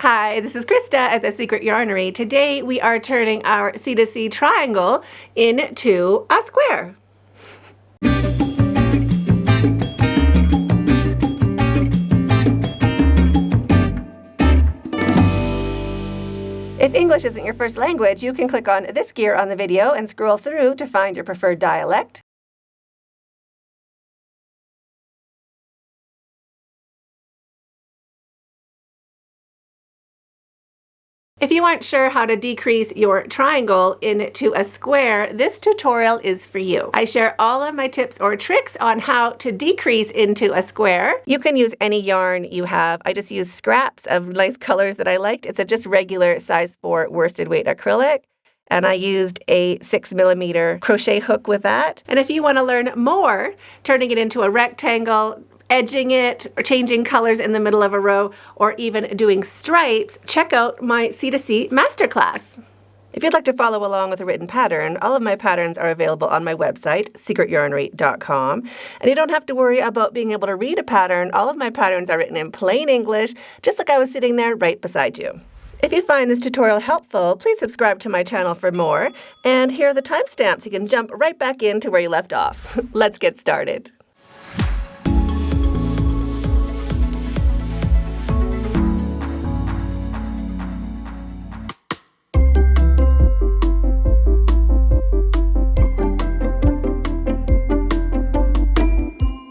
Hi, this is Krista at the Secret Yarnery. Today we are turning our C2C triangle into a square. If English isn't your first language, you can click on this gear on the video and scroll through to find your preferred dialect. If you aren't sure how to decrease your triangle into a square, this tutorial is for you. I share all of my tips or tricks on how to decrease into a square. You can use any yarn you have. I just use scraps of nice colors that I liked. It's a just regular size 4 worsted weight acrylic. And I used a 6mm crochet hook with that. And if you want to learn more, turning it into a rectangle, edging it, or changing colors in the middle of a row, or even doing stripes, check out my C2C masterclass. If you'd like to follow along with a written pattern, all of my patterns are available on my website, secretyarnery.com. And you don't have to worry about being able to read a pattern. All of my patterns are written in plain English, just like I was sitting there right beside you. If you find this tutorial helpful, please subscribe to my channel for more. And here are the timestamps. You can jump right back into where you left off. Let's get started.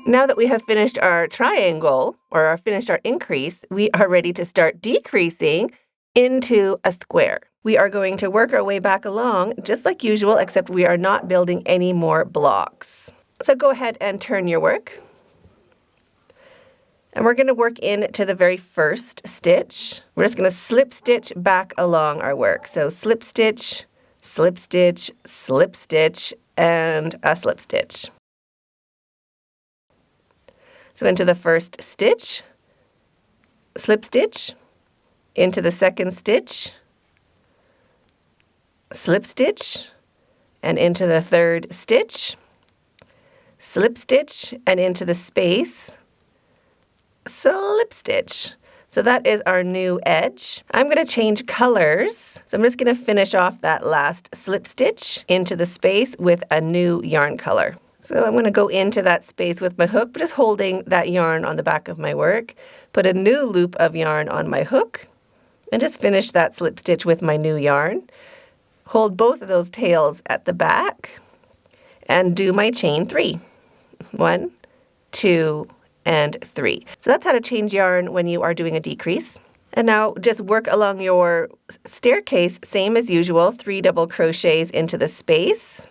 Now that we have finished our triangle, or finished our increase, we are ready to start decreasing into a square. We are going to work our way back along, just like usual, except we are not building any more blocks. So go ahead and turn your work. And we're going to work into the very first stitch. We're just going to slip stitch back along our work. So slip stitch, slip stitch, slip stitch, and a slip stitch. So into the first stitch, slip stitch, into the second stitch, slip stitch, and into the third stitch, slip stitch, and into the space, slip stitch. So that is our new edge. I'm going to change colors. So I'm just going to finish off that last slip stitch into the space with a new yarn color. So I'm going to go into that space with my hook, just holding that yarn on the back of my work, put a new loop of yarn on my hook, and just finish that slip stitch with my new yarn. Hold both of those tails at the back, and do my chain 3. 1, 2, and 3. So that's how to change yarn when you are doing a decrease. And now just work along your staircase, same as usual, 3 double crochets into the space.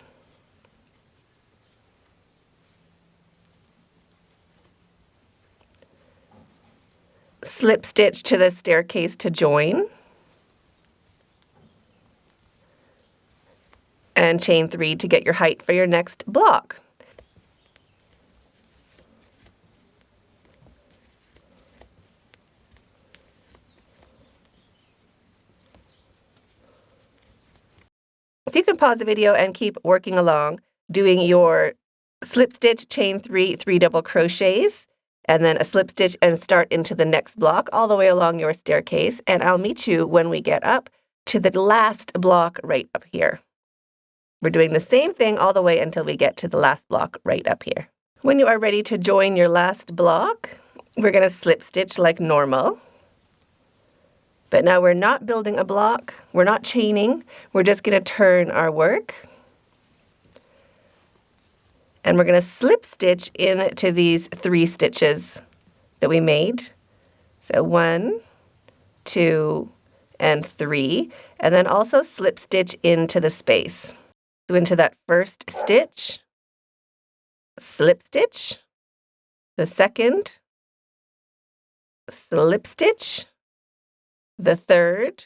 Slip stitch to the staircase to join, and chain 3 to get your height for your next block. So you can pause the video and keep working along, doing your slip stitch, chain 3, 3 double crochets, and then a slip stitch and start into the next block all the way along your staircase. And I'll meet you when we get up to the last block right up here. We're doing the same thing all the way until we get to the last block right up here. When you are ready to join your last block, we're going to slip stitch like normal. But now we're not building a block, we're not chaining, we're just going to turn our work. And we're going to slip stitch into these 3 stitches that we made. So 1, 2, and 3. And then also slip stitch into the space. So into that first stitch, slip stitch, the second, slip stitch, the third,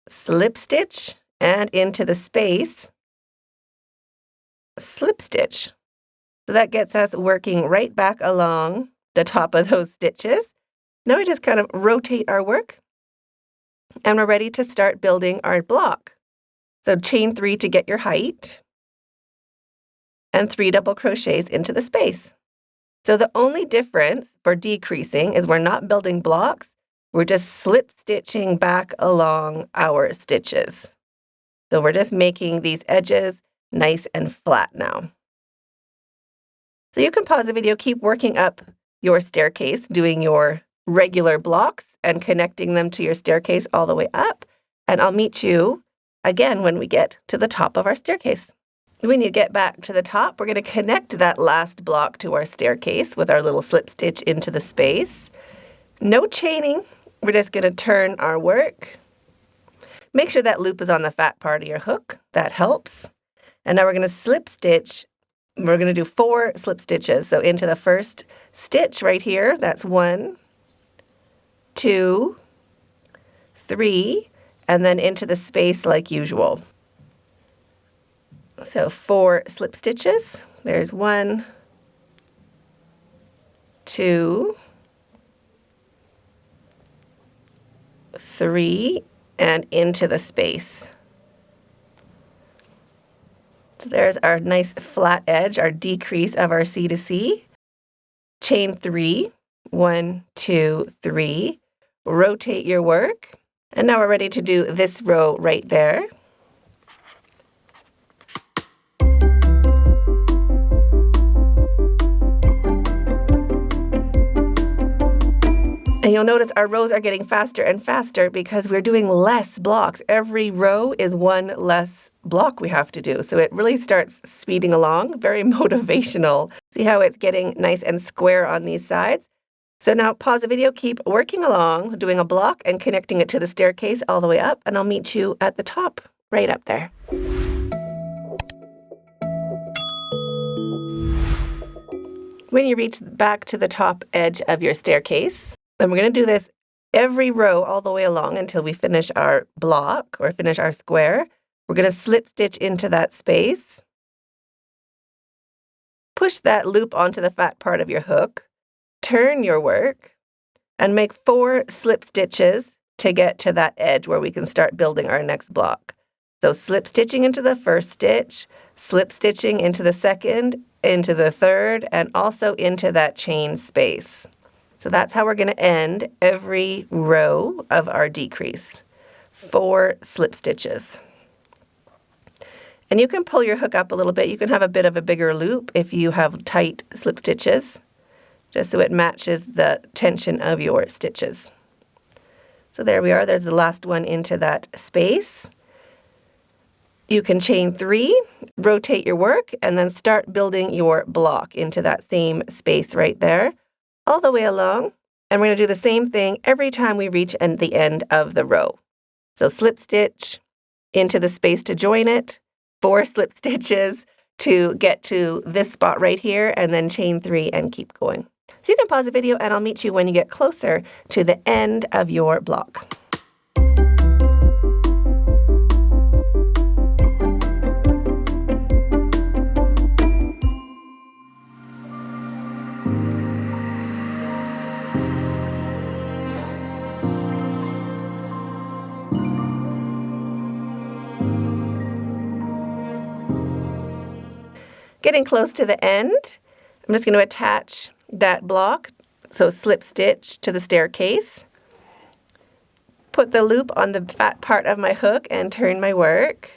slip stitch, and into the space, slip stitch. So that gets us working right back along the top of those stitches. Now we just kind of rotate our work, and we're ready to start building our block. So chain 3 to get your height, and 3 double crochets into the space. So the only difference for decreasing is we're not building blocks, we're just slip stitching back along our stitches. So we're just making these edges nice and flat now. So you can pause the video, keep working up your staircase, doing your regular blocks and connecting them to your staircase all the way up. And I'll meet you again when we get to the top of our staircase. When you get back to the top, we're going to connect that last block to our staircase with our little slip stitch into the space. No chaining. We're just going to turn our work. Make sure that loop is on the fat part of your hook. That helps. And now we're going to slip stitch. We're going to do 4 slip stitches. So into the first stitch right here, that's 1, 2, 3, and then into the space like usual. So 4 slip stitches. There's 1, 2, 3, and into the space. So there's our nice flat edge, our decrease of our C2C. Chain 3, 1, 2, 3. Rotate your work. And now we're ready to do this row right there. And you'll notice our rows are getting faster and faster because we're doing less blocks. Every row is 1 less block we have to do. So it really starts speeding along, very motivational. See how it's getting nice and square on these sides? So now pause the video, keep working along, doing a block and connecting it to the staircase all the way up, and I'll meet you at the top, right up there. When you reach back to the top edge of your staircase, then we're going to do this every row all the way along until we finish our block or finish our square. We're going to slip stitch into that space. Push that loop onto the fat part of your hook. Turn your work and make 4 slip stitches to get to that edge where we can start building our next block. So slip stitching into the first stitch, slip stitching into the second, into the third, and also into that chain space. So that's how we're going to end every row of our decrease. 4 slip stitches. And you can pull your hook up a little bit. You can have a bit of a bigger loop if you have tight slip stitches, just so it matches the tension of your stitches. So there we are. There's the last one into that space. You can chain 3, rotate your work, and then start building your block into that same space right there, all the way along. And we're going to do the same thing every time we reach the end of the row. So slip stitch into the space to join it, 4 slip stitches to get to this spot right here, and then chain 3 and keep going. So you can pause the video and I'll meet you when you get closer to the end of your block. Getting close to the end, I'm just going to attach that block, so slip stitch to the staircase, put the loop on the fat part of my hook and turn my work,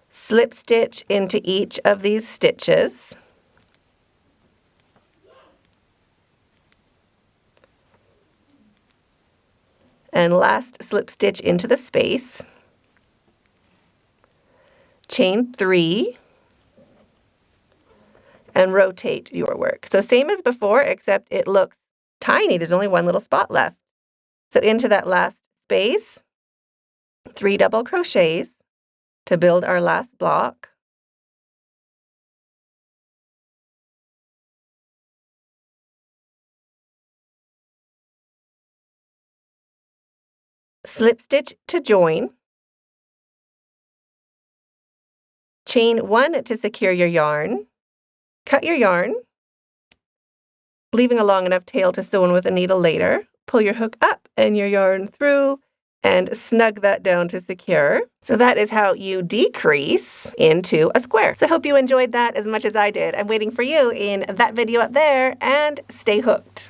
slip stitch into each of these stitches, and last slip stitch into the space, chain 3, and rotate your work. So same as before, except it looks tiny. There's only 1 little spot left. So into that last space, 3 double crochets to build our last block. Slip stitch to join. Chain 1 to secure your yarn. Cut your yarn, leaving a long enough tail to sew in with a needle later. Pull your hook up and your yarn through and snug that down to secure. So that is how you decrease into a square. So I hope you enjoyed that as much as I did. I'm waiting for you in that video up there, and stay hooked.